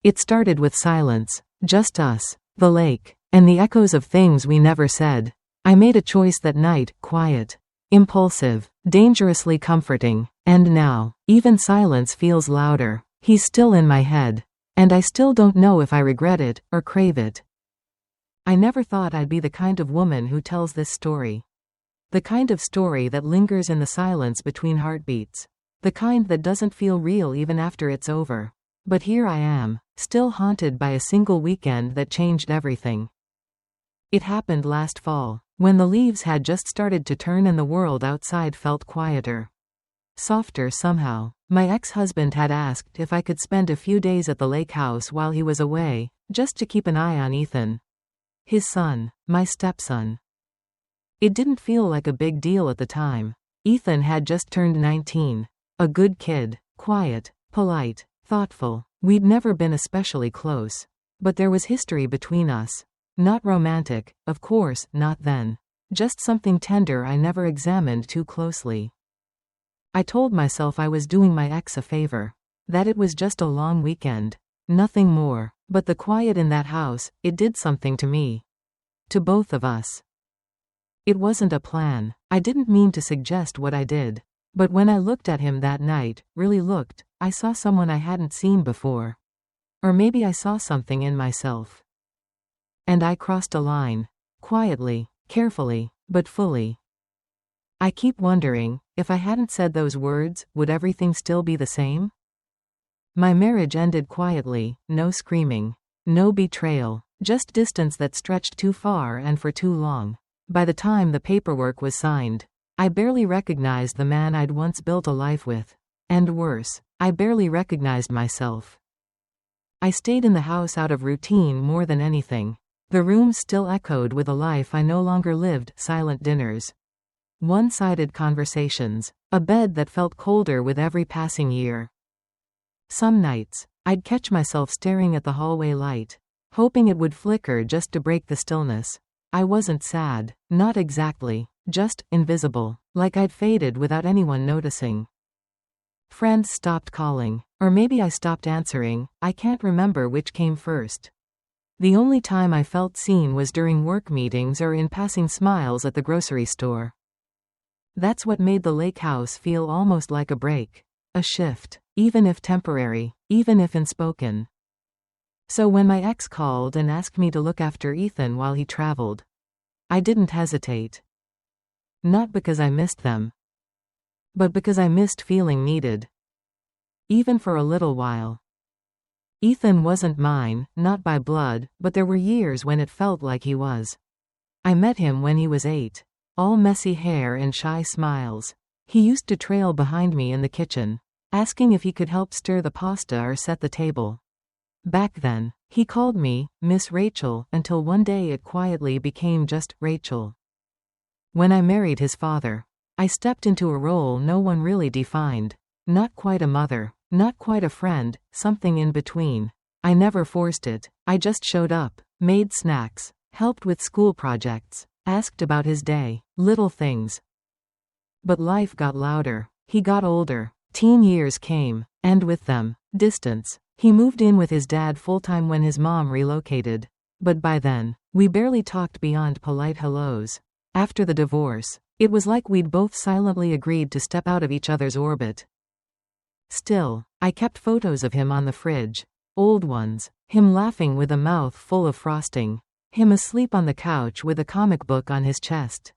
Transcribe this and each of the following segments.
It started with silence, just us, the lake, and the echoes of things we never said. I made a choice that night, quiet, impulsive, dangerously comforting, and now, even silence feels louder. He's still in my head. And I still don't know if I regret it, or crave it. I never thought I'd be the kind of woman who tells this story. The kind of story that lingers in the silence between heartbeats. The kind that doesn't feel real even after it's over. But here I am, still haunted by a single weekend that changed everything. It happened last fall, when the leaves had just started to turn and the world outside felt quieter. Softer somehow. My ex-husband had asked if I could spend a few days at the lake house while he was away, just to keep an eye on Ethan. His son, my stepson. It didn't feel like a big deal at the time. Ethan had just turned 19. A good kid, quiet, polite, thoughtful. We'd never been especially close. But there was history between us. Not romantic, of course, not then. Just something tender I never examined too closely. I told myself I was doing my ex a favor. That it was just a long weekend. Nothing more. But the quiet in that house, it did something to me. To both of us. It wasn't a plan. I didn't mean to suggest what I did. But when I looked at him that night, really looked, I saw someone I hadn't seen before. Or maybe I saw something in myself. And I crossed a line. Quietly, carefully, but fully. I keep wondering, if I hadn't said those words, would everything still be the same? My marriage ended quietly, no screaming, no betrayal, just distance that stretched too far and for too long. By the time the paperwork was signed, I barely recognized the man I'd once built a life with. And worse, I barely recognized myself. I stayed in the house out of routine more than anything. The rooms still echoed with a life I no longer lived, silent dinners. One-sided conversations. A bed that felt colder with every passing year. Some nights, I'd catch myself staring at the hallway light, hoping it would flicker just to break the stillness. I wasn't sad, not exactly, just invisible, like I'd faded without anyone noticing. Friends stopped calling, or maybe I stopped answering, I can't remember which came first. The only time I felt seen was during work meetings or in passing smiles at the grocery store. That's what made the lake house feel almost like a break. A shift, even if temporary, even if unspoken. So when my ex called and asked me to look after Ethan while he traveled, I didn't hesitate. Not because I missed them, but because I missed feeling needed. Even for a little while. Ethan wasn't mine, not by blood, but there were years when it felt like he was. I met him when he was 8. All messy hair and shy smiles. He used to trail behind me in the kitchen, asking if he could help stir the pasta or set the table. Back then, he called me Miss Rachel until one day it quietly became just Rachel. When I married his father, I stepped into a role no one really defined. Not quite a mother, not quite a friend, something in between. I never forced it. I just showed up, made snacks, helped with school projects, asked about his day, little things. But life got louder. He got older. Teen years came, and with them, distance. He moved in with his dad full-time when his mom relocated. But by then, we barely talked beyond polite hellos. After the divorce, it was like we'd both silently agreed to step out of each other's orbit. Still, I kept photos of him on the fridge. Old ones. Him laughing with a mouth full of frosting. Him asleep on the couch with a comic book on his chest.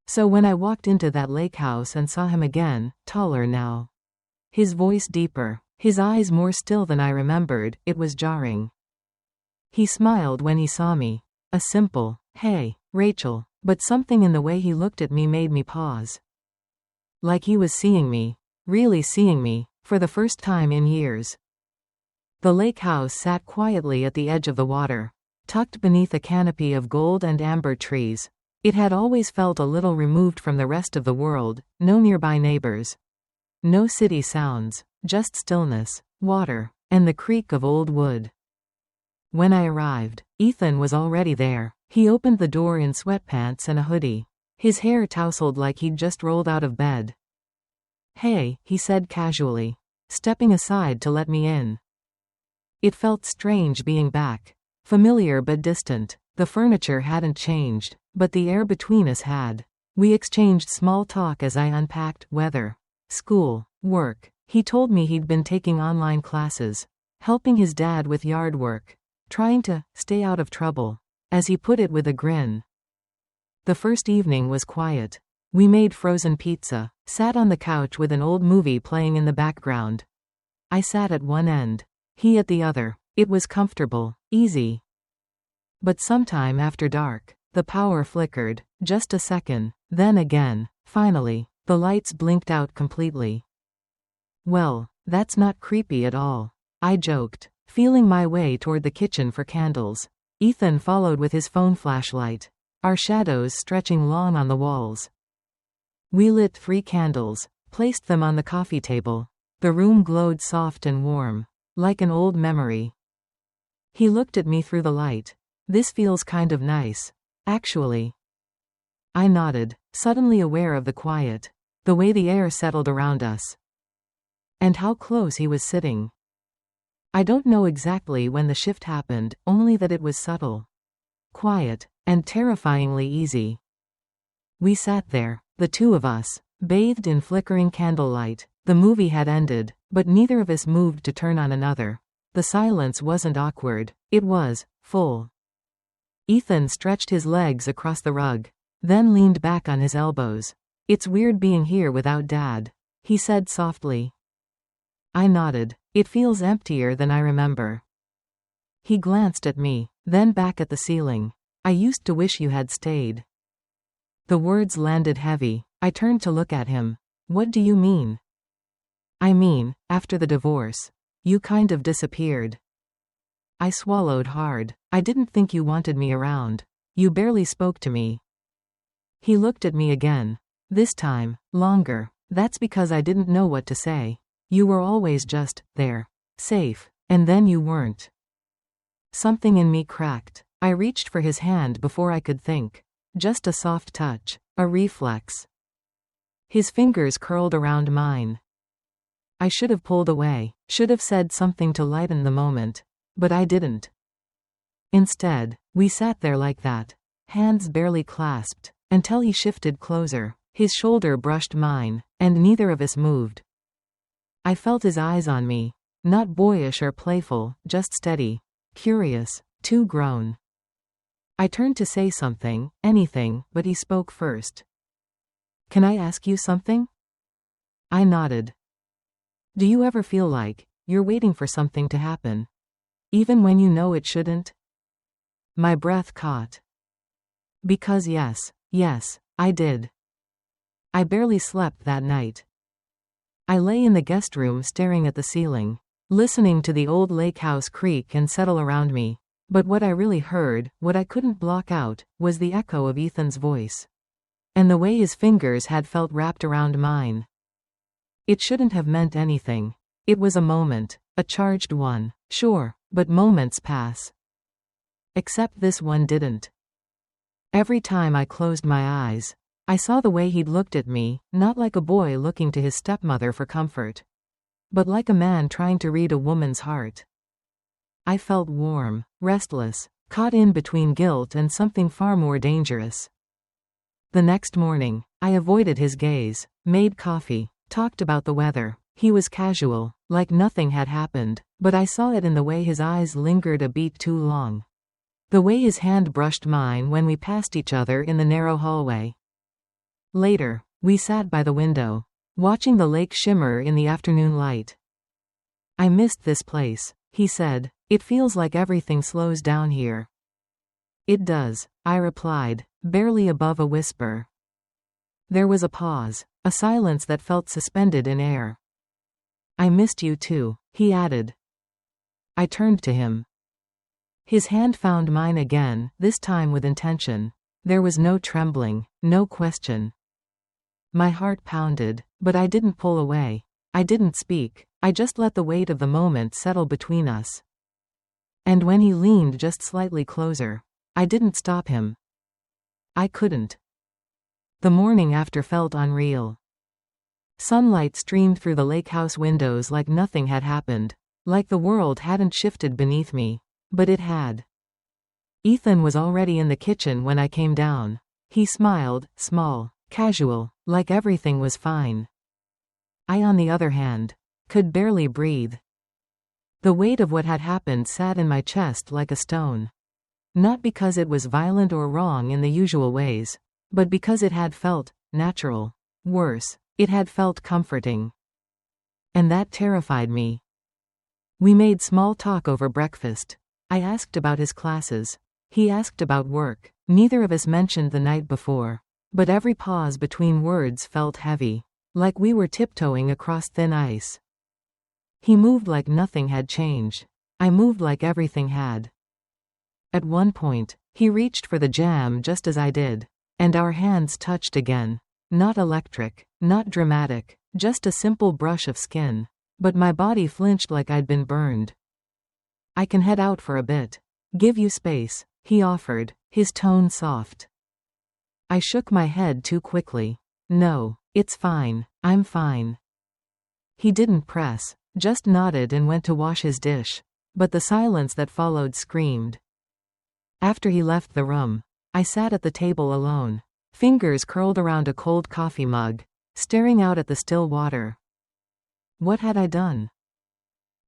So when I walked into that lake house and saw him again, taller now, his voice deeper, his eyes more still than I remembered, it was jarring. He smiled when he saw me. A simple, "Hey, Rachel," but something in the way he looked at me made me pause. Like he was seeing me, really seeing me, for the first time in years. The lake house sat quietly at the edge of the water, tucked beneath a canopy of gold and amber trees. It had always felt a little removed from the rest of the world, no nearby neighbors. No city sounds, just stillness, water, and the creak of old wood. When I arrived, Ethan was already there. He opened the door in sweatpants and a hoodie. His hair tousled like he'd just rolled out of bed. "Hey," he said casually, stepping aside to let me in. It felt strange being back. Familiar but distant. The furniture hadn't changed, but the air between us had. We exchanged small talk as I unpacked weather, school, work. He told me he'd been taking online classes, helping his dad with yard work, trying to stay out of trouble, as he put it with a grin. The first evening was quiet. We made frozen pizza, sat on the couch with an old movie playing in the background. I sat at one end, he at the other. It was comfortable, easy. But sometime after dark, the power flickered, just a second, then again. Finally, the lights blinked out completely. Well, that's not creepy at all, I joked, feeling my way toward the kitchen for candles. Ethan followed with his phone flashlight, our shadows stretching long on the walls. We lit 3 candles, placed them on the coffee table. The room glowed soft and warm, like an old memory. He looked at me through the light. This feels kind of nice, actually. I nodded, suddenly aware of the quiet, the way the air settled around us. And how close he was sitting. I don't know exactly when the shift happened, only that it was subtle, quiet, and terrifyingly easy. We sat there, the two of us, bathed in flickering candlelight. The movie had ended, but neither of us moved to turn on another. The silence wasn't awkward, it was full. Ethan stretched his legs across the rug, then leaned back on his elbows. It's weird being here without Dad, he said softly. I nodded. It feels emptier than I remember. He glanced at me, then back at the ceiling. I used to wish you had stayed. The words landed heavy. I turned to look at him. What do you mean? I mean, after the divorce, you kind of disappeared. I swallowed hard. I didn't think you wanted me around. You barely spoke to me. He looked at me again. This time, longer. That's because I didn't know what to say. You were always just there, safe, and then you weren't. Something in me cracked. I reached for his hand before I could think. Just a soft touch, a reflex. His fingers curled around mine. I should have pulled away, should have said something to lighten the moment, but I didn't. Instead, we sat there like that, hands barely clasped, until he shifted closer. His shoulder brushed mine, and neither of us moved. I felt his eyes on me, not boyish or playful, just steady, curious, too grown. I turned to say something, anything, but he spoke first. Can I ask you something? I nodded. Do you ever feel like you're waiting for something to happen, even when you know it shouldn't? My breath caught. Because yes, I did. I barely slept that night. I lay in the guest room staring at the ceiling, listening to the old lake house creak and settle around me. But what I really heard, what I couldn't block out, was the echo of Ethan's voice. And the way his fingers had felt wrapped around mine. It shouldn't have meant anything. It was a moment, a charged one, sure, but moments pass. Except this one didn't. Every time I closed my eyes, I saw the way he'd looked at me, not like a boy looking to his stepmother for comfort, but like a man trying to read a woman's heart. I felt warm, restless, caught in between guilt and something far more dangerous. The next morning, I avoided his gaze, made coffee, talked about the weather. He was casual, like nothing had happened, but I saw it in the way his eyes lingered a beat too long. The way his hand brushed mine when we passed each other in the narrow hallway. Later, we sat by the window, watching the lake shimmer in the afternoon light. I missed this place, he said. It feels like everything slows down here. It does, I replied, barely above a whisper. There was a pause, a silence that felt suspended in air. I missed you too, he added. I turned to him. His hand found mine again, this time with intention. There was no trembling, no question. My heart pounded, but I didn't pull away. I didn't speak, I just let the weight of the moment settle between us. And when he leaned just slightly closer, I didn't stop him. I couldn't. The morning after felt unreal. Sunlight streamed through the lake house windows like nothing had happened. like the world hadn't shifted beneath me. But it had. Ethan was already in the kitchen when I came down. He smiled, small, casual, like everything was fine. I, on the other hand, could barely breathe. The weight of what had happened sat in my chest like a stone. Not because it was violent or wrong in the usual ways, but because it had felt natural. Worse, it had felt comforting. And that terrified me. We made small talk over breakfast. I asked about his classes. He asked about work. Neither of us mentioned the night before. But every pause between words felt heavy, like we were tiptoeing across thin ice. He moved like nothing had changed. I moved like everything had. At one point, he reached for the jam just as I did, and our hands touched again. Not electric, not dramatic, just a simple brush of skin. But my body flinched like I'd been burned. I can head out for a bit. Give you space, he offered, his tone soft. I shook my head too quickly. No, it's fine, I'm fine. He didn't press, just nodded and went to wash his dish. But the silence that followed screamed. After he left the room, I sat at the table alone, fingers curled around a cold coffee mug, staring out at the still water. What had I done?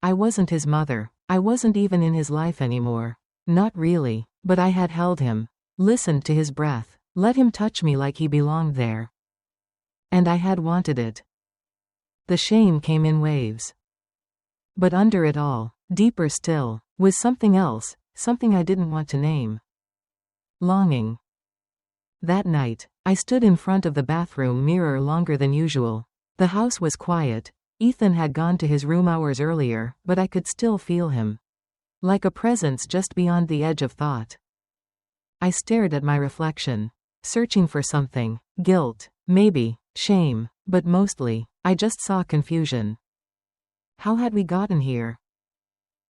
I wasn't his mother. I wasn't even in his life anymore. Not really, but I had held him, listened to his breath, let him touch me like he belonged there. And I had wanted it. The shame came in waves. But under it all, deeper still, was something else, something I didn't want to name. Longing. That night, I stood in front of the bathroom mirror longer than usual. The house was quiet. Ethan had gone to his room hours earlier, but I could still feel him. Like a presence just beyond the edge of thought. I stared at my reflection, searching for something. Guilt, maybe, shame, but mostly, I just saw confusion. How had we gotten here?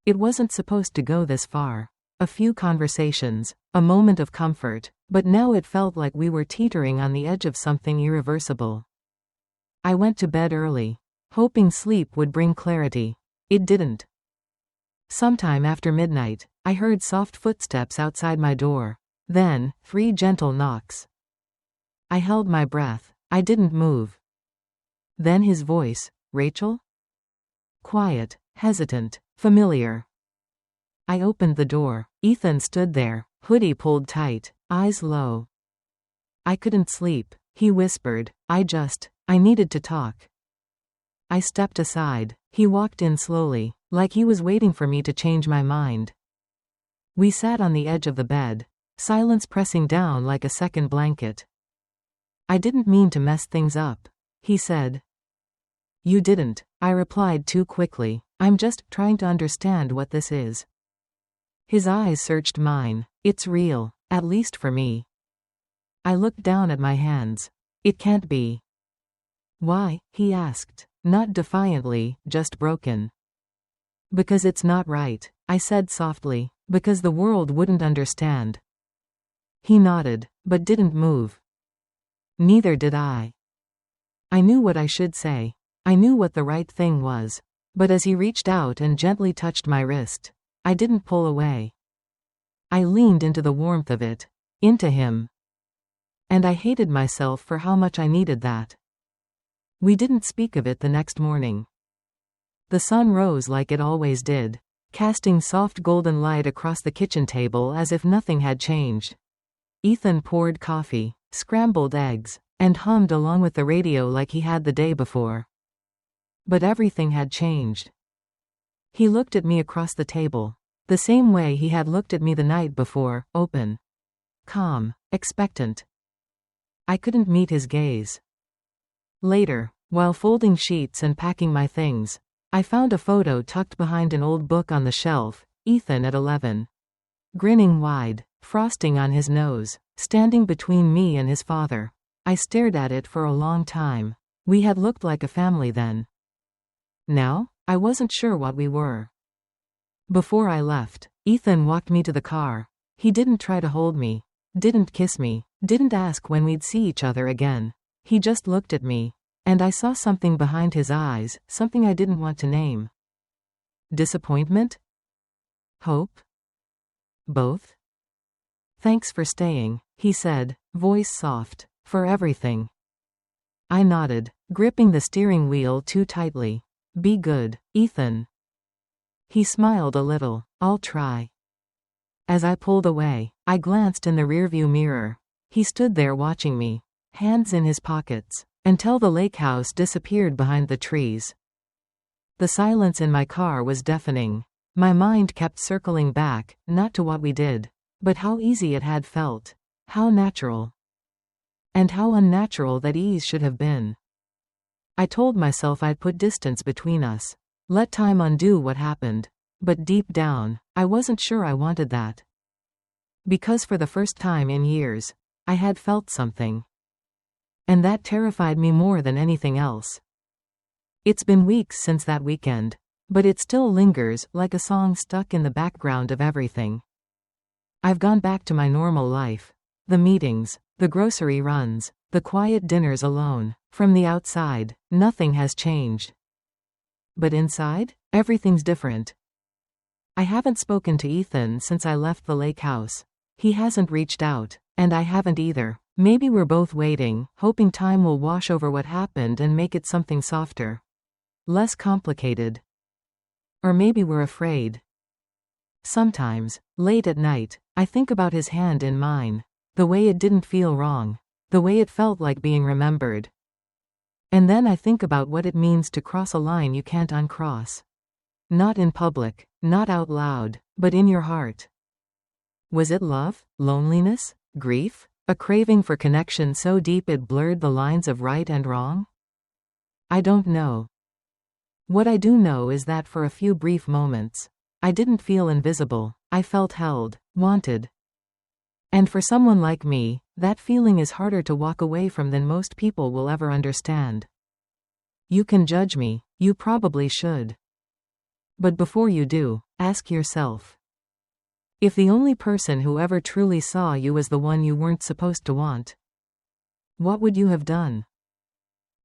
It wasn't supposed to go this far. A few conversations, a moment of comfort, but now it felt like we were teetering on the edge of something irreversible. I went to bed early, hoping sleep would bring clarity. It didn't. Sometime after midnight, I heard soft footsteps outside my door. Then, 3 gentle knocks. I held my breath. I didn't move. Then his voice, "Rachel?" Quiet, hesitant, familiar. I opened the door. Ethan stood there, hoodie pulled tight, eyes low. "I couldn't sleep," he whispered. I needed to talk." I stepped aside. He walked in slowly, like he was waiting for me to change my mind. We sat on the edge of the bed, silence pressing down like a second blanket. "I didn't mean to mess things up," he said. "You didn't," I replied too quickly. "I'm just trying to understand what this is." His eyes searched mine. "It's real, at least for me." I looked down at my hands. "It can't be." "Why?" he asked. Not defiantly, just broken. "Because it's not right," I said softly. "Because the world wouldn't understand." He nodded, but didn't move. Neither did I. I knew what I should say. I knew what the right thing was. But as he reached out and gently touched my wrist, I didn't pull away. I leaned into the warmth of it. Into him. And I hated myself for how much I needed that. We didn't speak of it the next morning. The sun rose like it always did, casting soft golden light across the kitchen table as if nothing had changed. Ethan poured coffee, scrambled eggs, and hummed along with the radio like he had the day before. But everything had changed. He looked at me across the table, the same way he had looked at me the night before, open, calm, expectant. I couldn't meet his gaze. Later, while folding sheets and packing my things, I found a photo tucked behind an old book on the shelf. Ethan at 11. Grinning wide, frosting on his nose, standing between me and his father. I stared at it for a long time. We had looked like a family then. Now, I wasn't sure what we were. Before I left, Ethan walked me to the car. He didn't try to hold me, didn't kiss me, didn't ask when we'd see each other again. He just looked at me, and I saw something behind his eyes, something I didn't want to name. Disappointment? Hope? Both? Thanks for staying, he said, voice soft. For everything. I nodded, gripping the steering wheel too tightly. Be good, Ethan. He smiled a little. I'll try. As I pulled away, I glanced in the rearview mirror. He stood there watching me, hands in his pockets, until the lake house disappeared behind the trees. The silence in my car was deafening. My mind kept circling back, not to what we did, but how easy it had felt. How natural. And how unnatural that ease should have been. I told myself I'd put distance between us. Let time undo what happened. But deep down, I wasn't sure I wanted that. Because for the first time in years, I had felt something. And that terrified me more than anything else. It's been weeks since that weekend, but it still lingers like a song stuck in the background of everything. I've gone back to my normal life. The meetings, the grocery runs, the quiet dinners alone. From the outside, nothing has changed. But inside, everything's different. I haven't spoken to Ethan since I left the lake house. He hasn't reached out, and I haven't either. Maybe we're both waiting, hoping time will wash over what happened and make it something softer. Less complicated. Or maybe we're afraid. Sometimes, late at night, I think about his hand in mine. The way it didn't feel wrong. The way it felt like being remembered. And then I think about what it means to cross a line you can't uncross. Not in public, not out loud, but in your heart. Was it love, loneliness, grief, a craving for connection so deep it blurred the lines of right and wrong? I don't know. What I do know is that for a few brief moments, I didn't feel invisible. I felt held, wanted. And for someone like me, that feeling is harder to walk away from than most people will ever understand. You can judge me, you probably should. But before you do, ask yourself. If the only person who ever truly saw you was the one you weren't supposed to want, what would you have done?